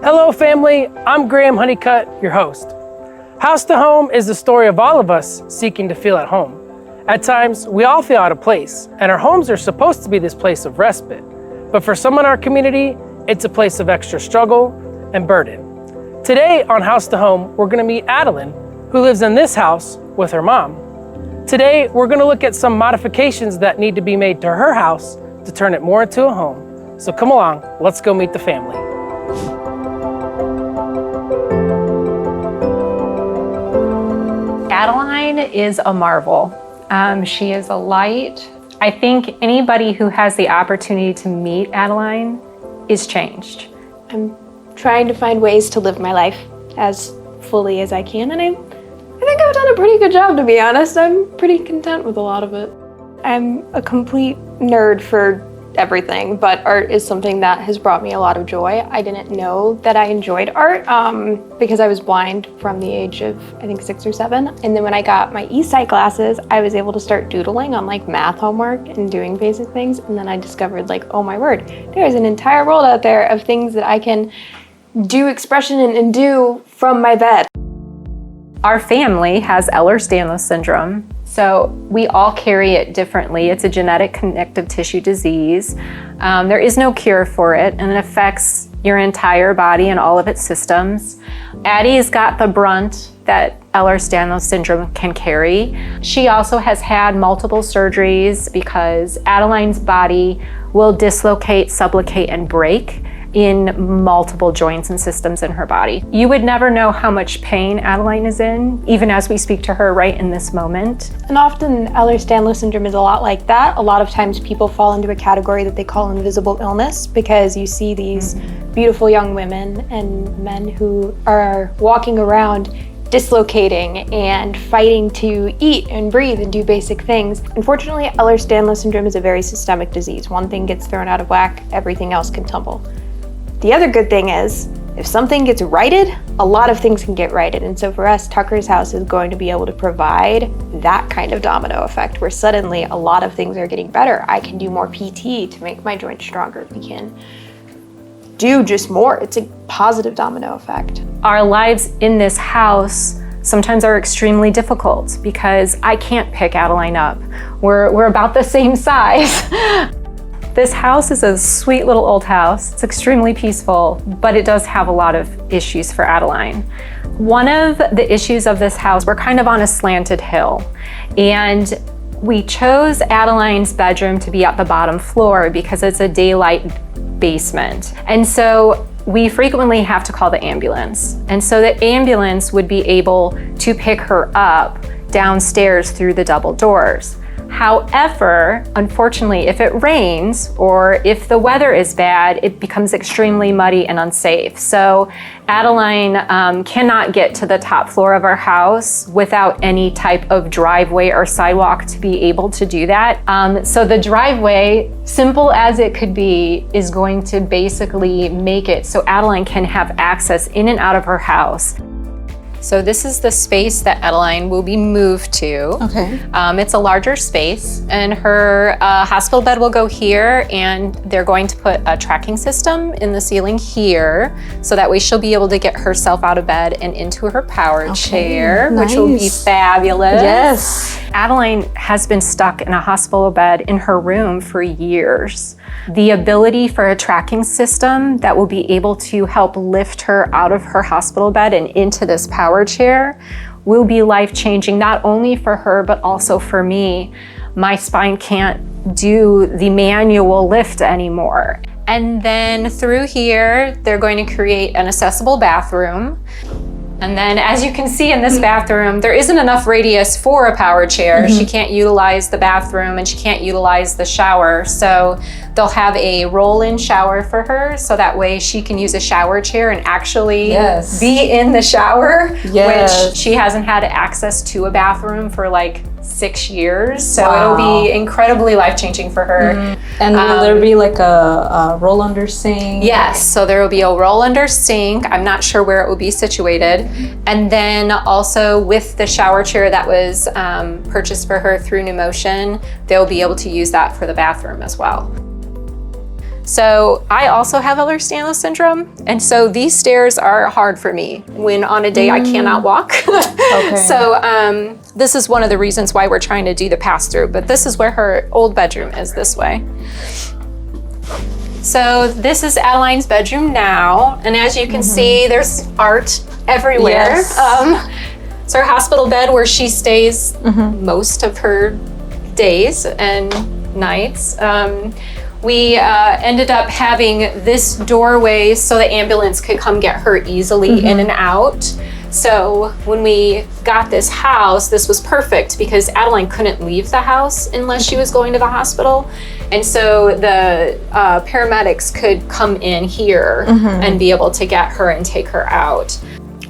Hello family, I'm Graham Honeycutt, your host. House to Home is the story of all of us seeking to feel at home. At times, we all feel out of place, and our homes are supposed to be this place of respite. But for some in our community, it's a place of extra struggle and burden. Today on House to Home, we're gonna meet Adeline, who lives in this house with her mom. Today, we're gonna look at some modifications that need to be made to her house to turn it more into a home. So come along, let's go meet the family. Adeline is a marvel. She is a light. I think anybody who has the opportunity to meet Adeline is changed. I'm trying to find ways to live my life as fully as I can, and I think I've done a pretty good job, to be honest. I'm pretty content with a lot of it. I'm a complete nerd for everything, but art is something that has brought me a lot of joy. I didn't know that I enjoyed art because I was blind from the age of, I think, 6 or 7. And then when I got my e-sight glasses, I was able to start doodling on like math homework and doing basic things. And then I discovered like, oh my word, there's an entire world out there of things that I can do expression and do from my bed. Our family has Ehlers-Danlos syndrome, so we all carry it differently. It's a genetic connective tissue disease. There is no cure for it, and it affects your entire body and all of its systems. Addie's got the brunt that Ehlers-Danlos syndrome can carry. She also has had multiple surgeries because Adeline's body will dislocate, sublocate, and break in multiple joints and systems in her body. You would never know how much pain Adeline is in, even as we speak to her right in this moment. And often Ehlers-Danlos syndrome is a lot like that. A lot of times people fall into a category that they call invisible illness because you see these beautiful young women and men who are walking around dislocating and fighting to eat and breathe and do basic things. Unfortunately, Ehlers-Danlos syndrome is a very systemic disease. One thing gets thrown out of whack, everything else can tumble. The other good thing is, if something gets righted, a lot of things can get righted. And so for us, Tucker's house is going to be able to provide that kind of domino effect where suddenly a lot of things are getting better. I can do more PT to make my joints stronger. We can do just more. It's a positive domino effect. Our lives in this house sometimes are extremely difficult because I can't pick Adeline up. We're about the same size. This house is a sweet little old house. It's extremely peaceful, but it does have a lot of issues for Adeline. One of the issues of this house, we're kind of on a slanted hill, and we chose Adeline's bedroom to be at the bottom floor because it's a daylight basement. And so we frequently have to call the ambulance. And so the ambulance would be able to pick her up downstairs through the double doors. However, unfortunately, if it rains or if the weather is bad, it becomes extremely muddy and unsafe. So Adeline cannot get to the top floor of our house without any type of driveway or sidewalk to be able to do that. So the driveway, simple as it could be, is going to basically make it so Adeline can have access in and out of her house. So this is the space that Adeline will be moved to. Okay. It's a larger space, and her hospital bed will go here, and they're going to put a tracking system in the ceiling here, so that way she'll be able to get herself out of bed and into her power chair, nice. which will be fabulous. Yes. Adeline has been stuck in a hospital bed in her room for years. The ability for a tracking system that will be able to help lift her out of her hospital bed and into this power chair will be life-changing, not only for her, but also for me. My spine can't do the manual lift anymore. And then through here, they're going to create an accessible bathroom. And then as you can see in this bathroom, there isn't enough radius for a power chair. She can't utilize the bathroom and she can't utilize the shower. So they'll have a roll-in shower for her, so that way she can use a shower chair and actually be in the shower, which she hasn't had access to a bathroom for like 6 years. So it'll be incredibly life-changing for her. And will there be like a roll under sink? Yes, so there will be a roll under sink. I'm not sure where it will be situated. And then also with the shower chair that was purchased for her through New Motion, they'll be able to use that for the bathroom as well. So I also have Ehlers-Danlos syndrome, and so these stairs are hard for me when on a day I cannot walk. Okay. So this is one of the reasons why we're trying to do the pass-through, but this is where her old bedroom is this way. So this is Adeline's bedroom now, and as you can see, there's art everywhere. Yes. It's her hospital bed where she stays most of her days and nights. We ended up having this doorway so the ambulance could come get her easily in and out. So when we got this house, this was perfect because Adeline couldn't leave the house unless she was going to the hospital. And so the paramedics could come in here and be able to get her and take her out.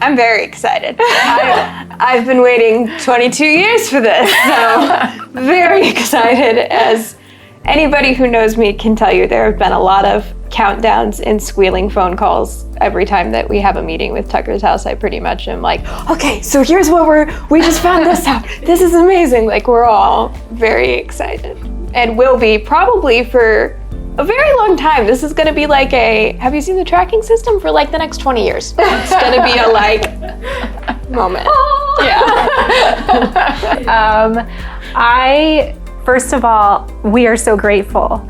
I'm very excited. I've been waiting 22 years for this, so very excited. As anybody who knows me can tell you, there have been a lot of countdowns and squealing phone calls every time that we have a meeting with Tucker's house. I pretty much am like, okay, so here's what we just found this out. This is amazing. Like, we're all very excited and will be probably for a very long time. This is gonna be like have you seen the tracking system for like the next 20 years? It's gonna be a like moment. First of all, we are so grateful.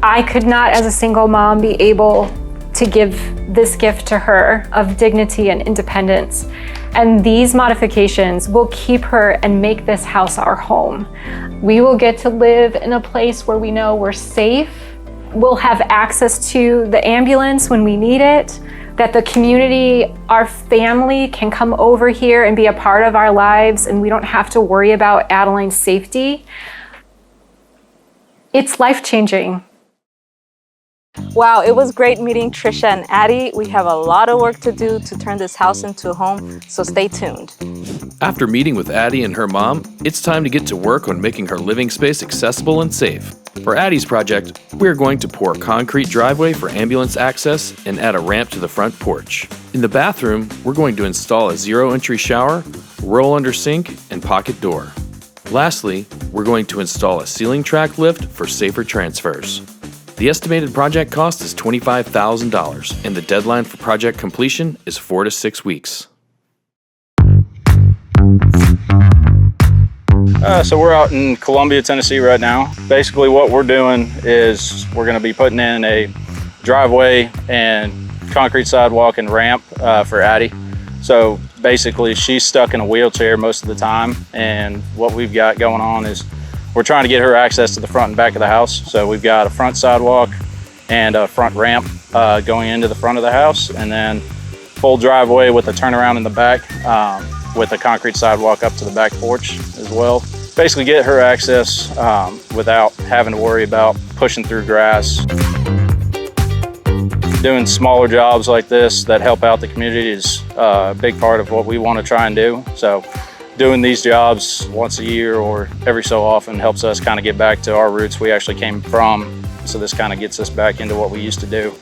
I could not, as a single mom, be able to give this gift to her of dignity and independence. And these modifications will keep her and make this house our home. We will get to live in a place where we know we're safe. We'll have access to the ambulance when we need it, that the community, our family can come over here and be a part of our lives, and we don't have to worry about Adeline's safety. It's life-changing. Wow, it was great meeting Tricia and Addie. We have a lot of work to do to turn this house into a home, so stay tuned. After meeting with Addie and her mom, it's time to get to work on making her living space accessible and safe. For Addie's project, we're going to pour a concrete driveway for ambulance access and add a ramp to the front porch. In the bathroom, we're going to install a zero-entry shower, roll-under sink, and pocket door. Lastly, we're going to install a ceiling track lift for safer transfers. The estimated project cost is $25,000, and the deadline for project completion is 4 to 6 weeks. So we're out in Columbia, Tennessee right now. Basically what we're doing is we're going to be putting in a driveway and concrete sidewalk and ramp for Addie. So basically she's stuck in a wheelchair most of the time, and what we've got going on is we're trying to get her access to the front and back of the house. So we've got a front sidewalk and a front ramp going into the front of the house, and then full driveway with a turnaround in the back with a concrete sidewalk up to the back porch as well. Basically get her access without having to worry about pushing through grass. Doing smaller jobs like this that help out the community is a big part of what we want to try and do. So doing these jobs once a year or every so often helps us kind of get back to our roots we actually came from. So this kind of gets us back into what we used to do.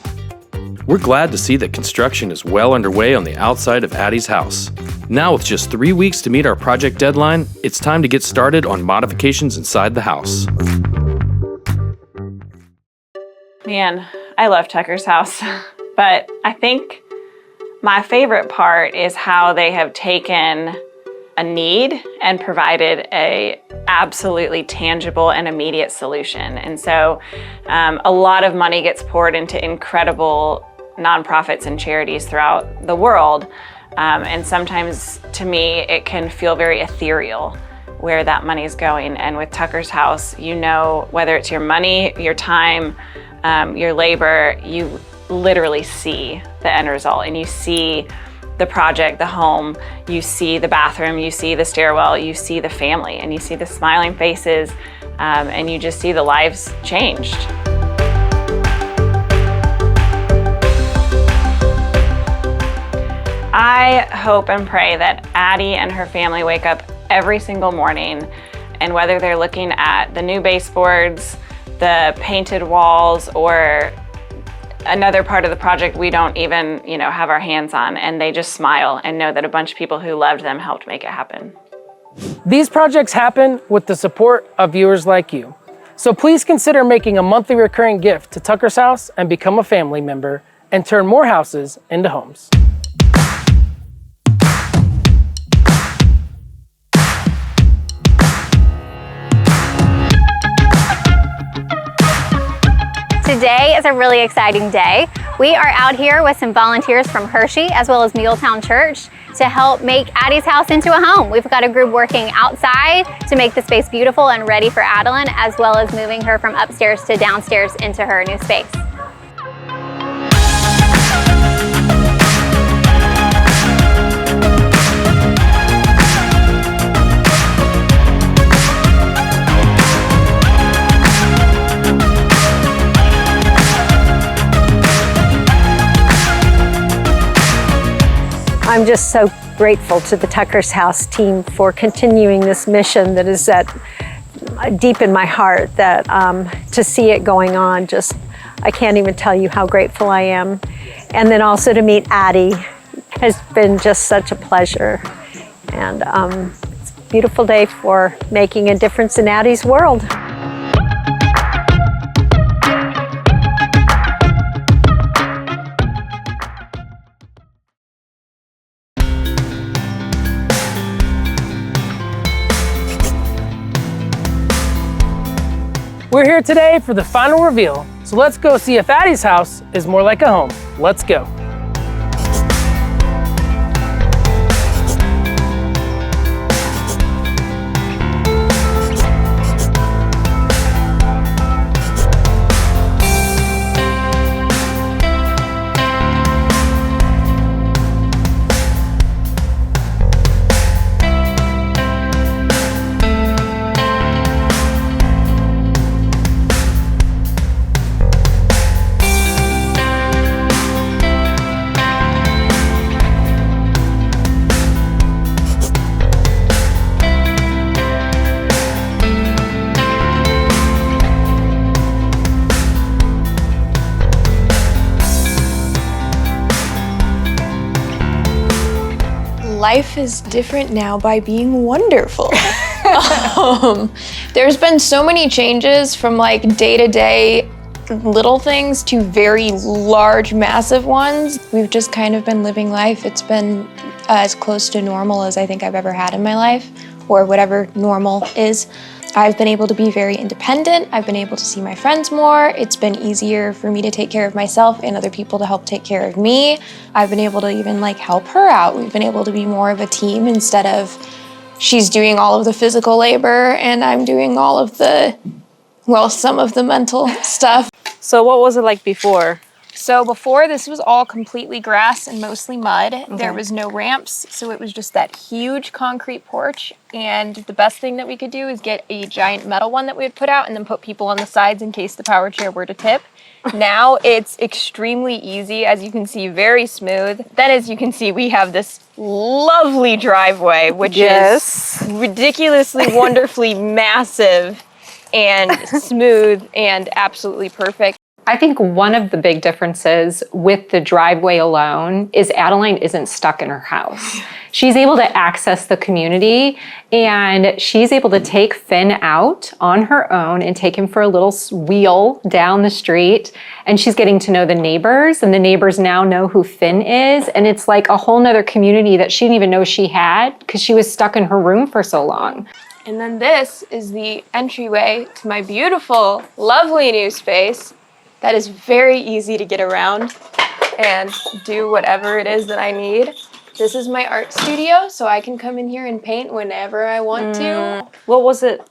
We're glad to see that construction is well underway on the outside of Addie's house. Now, with just 3 weeks to meet our project deadline, it's time to get started on modifications inside the house. Man, I love Tucker's house, but I think my favorite part is how they have taken a need and provided a absolutely tangible and immediate solution. And so a lot of money gets poured into incredible nonprofits and charities throughout the world. And sometimes, to me, it can feel very ethereal where that money is going. And with Tucker's house, you know, whether it's your money, your time, your labor, you literally see the end result, and you see the project, the home, you see the bathroom, you see the stairwell, you see the family, and you see the smiling faces, and you just see the lives changed. I hope and pray that Addie and her family wake up every single morning, and whether they're looking at the new baseboards, the painted walls, or another part of the project we don't even, have our hands on, and they just smile and know that a bunch of people who loved them helped make it happen. These projects happen with the support of viewers like you. So please consider making a monthly recurring gift to Tucker's House and become a family member and turn more houses into homes. Today is a really exciting day. We are out here with some volunteers from Hershey as well as Muletown Church to help make Addie's house into a home. We've got a group working outside to make the space beautiful and ready for Adeline, as well as moving her from upstairs to downstairs into her new space. I'm just so grateful to the Tucker's House team for continuing this mission that is deep in my heart, that to see it going on, I can't even tell you how grateful I am. And then also to meet Addie has been just such a pleasure. And it's a beautiful day for making a difference in Addie's world. We're here today for the final reveal, so let's go see if Addie's house is more like a home. Let's go. Life is different now by being wonderful. There's been so many changes from like day-to-day little things to very large, massive ones. We've just kind of been living life. It's been as close to normal as I think I've ever had in my life, or whatever normal is. I've been able to be very independent. I've been able to see my friends more. It's been easier for me to take care of myself and other people to help take care of me. I've been able to even like help her out. We've been able to be more of a team instead of she's doing all of the physical labor and I'm doing all of the, well, some of the mental stuff. So what was it like before? So before, this was all completely grass and mostly mud. Okay. There was no ramps, so it was just that huge concrete porch. And the best thing that we could do is get a giant metal one that we would put out and then put people on the sides in case the power chair were to tip. Now it's extremely easy, as you can see, very smooth. Then as you can see, we have this lovely driveway, which is ridiculously, wonderfully massive and smooth and absolutely perfect. I think one of the big differences with the driveway alone is Adeline isn't stuck in her house. She's able to access the community, and she's able to take Finn out on her own and take him for a little wheel down the street. And she's getting to know the neighbors, and the neighbors now know who Finn is. And it's like a whole nother community that she didn't even know she had because she was stuck in her room for so long. And then this is the entryway to my beautiful, lovely new space. That is very easy to get around and do whatever it is that I need. This is my art studio, so I can come in here and paint whenever I want to. What was it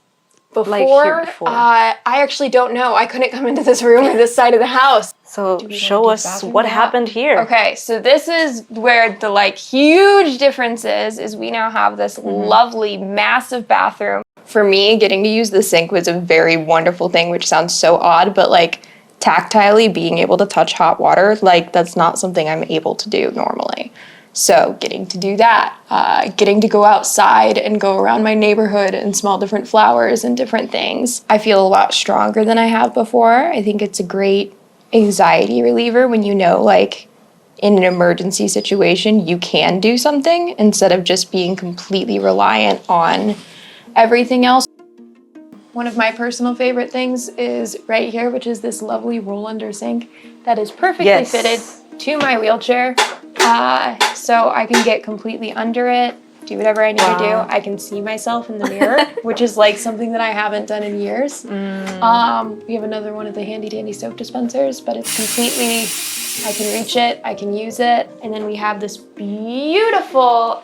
like here before? I actually don't know. I couldn't come into this room or this side of the house. So show us what happened here. Okay, so this is where the like huge difference is we now have this lovely, massive bathroom. For me, getting to use the sink was a very wonderful thing, which sounds so odd, but like tactilely being able to touch hot water, like that's not something I'm able to do normally. So getting to do that, getting to go outside and go around my neighborhood and smell different flowers and different things. I feel a lot stronger than I have before. I think it's a great anxiety reliever when you know, like, in an emergency situation, you can do something instead of just being completely reliant on everything else. One of my personal favorite things is right here, which is this lovely roll under sink that is perfectly fitted to my wheelchair. So I can get completely under it, do whatever I need to do. I can see myself in the mirror, which is like something that I haven't done in years. We have another one of the handy dandy soap dispensers, but it's completely, I can reach it, I can use it. And then we have this beautiful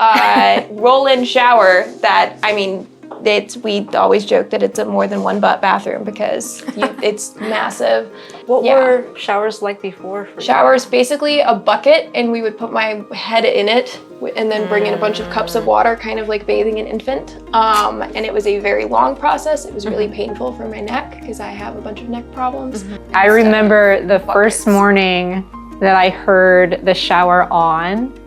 roll-in shower that, I mean, we always joke that it's a more than one butt bathroom because it's massive. What were showers like before? Showers, basically a bucket, and we would put my head in it and then bring in a bunch of cups of water, kind of like bathing an infant. And it was a very long process. It was really painful for my neck because I have a bunch of neck problems. I remember the first morning that I heard the shower on,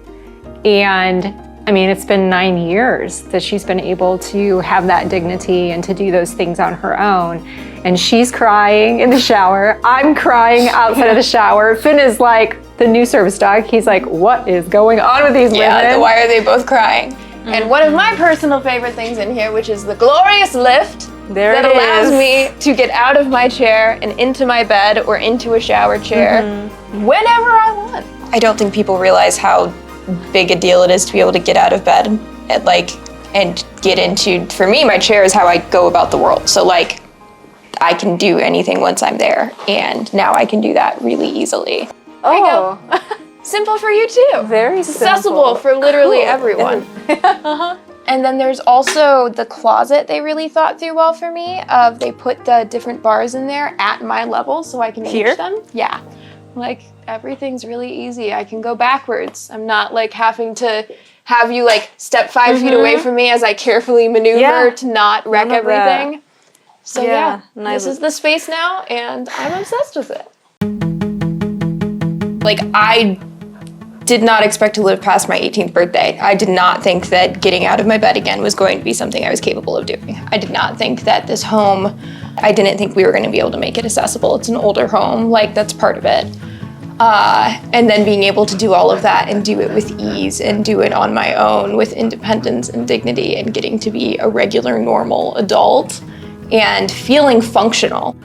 and I mean, it's been 9 years that she's been able to have that dignity and to do those things on her own. And she's crying in the shower. I'm crying outside of the shower. Finn is like the new service dog. He's like, what is going on with these women? Yeah, why are they both crying? And one of my personal favorite things in here, which is the glorious lift that allows me to get out of my chair and into my bed or into a shower chair whenever I want. I don't think people realize how big a deal it is to be able to get out of bed and get into, for me, my chair is how I go about the world. So like, I can do anything once I'm there, and now I can do that really easily. Oh, simple for you too. Very accessible for literally everyone. And then there's also the closet they really thought through well for me. They put the different bars in there at my level so I can reach them. Yeah. Like, everything's really easy. I can go backwards. I'm not like having to have you like step 5 feet away from me as I carefully maneuver to not wreck everything. So this is the space now, and I'm obsessed with it. Like, I did not expect to live past my 18th birthday. I did not think that getting out of my bed again was going to be something I was capable of doing. I did not think that this home, I didn't think we were going to be able to make it accessible. It's an older home, like that's part of it. And then being able to do all of that and do it with ease and do it on my own with independence and dignity and getting to be a regular, normal adult and feeling functional.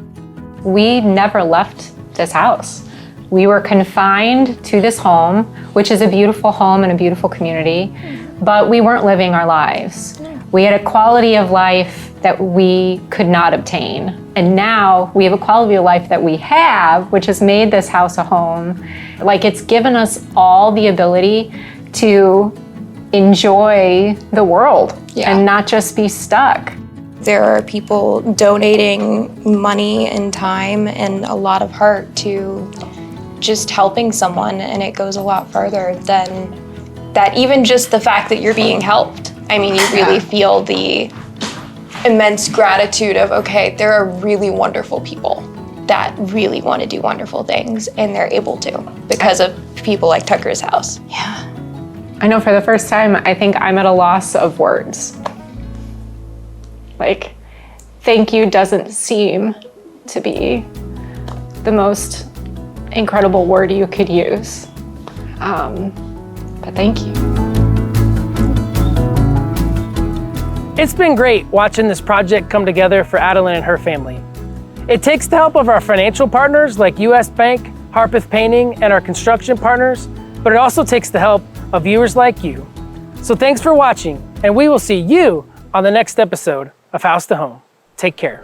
we never left this house. We were confined to this home, which is a beautiful home and a beautiful community, but we weren't living our lives. We had a quality of life that we could not obtain. And now we have a quality of life that we have, which has made this house a home. Like, it's given us all the ability to enjoy the world and not just be stuck. There are people donating money and time and a lot of heart to just helping someone, and it goes a lot further than that. Even just the fact that you're being helped. I mean, you really feel the immense gratitude of, okay, there are really wonderful people that really want to do wonderful things, and they're able to because of people like Tucker's house. Yeah. I know for the first time, I think I'm at a loss of words. Like, thank you doesn't seem to be the most incredible word you could use. But thank you. It's been great watching this project come together for Adeline and her family. It takes the help of our financial partners like US Bank, Harpeth Painting, and our construction partners, but it also takes the help of viewers like you. So thanks for watching, and we will see you on the next episode of House to Home. Take care.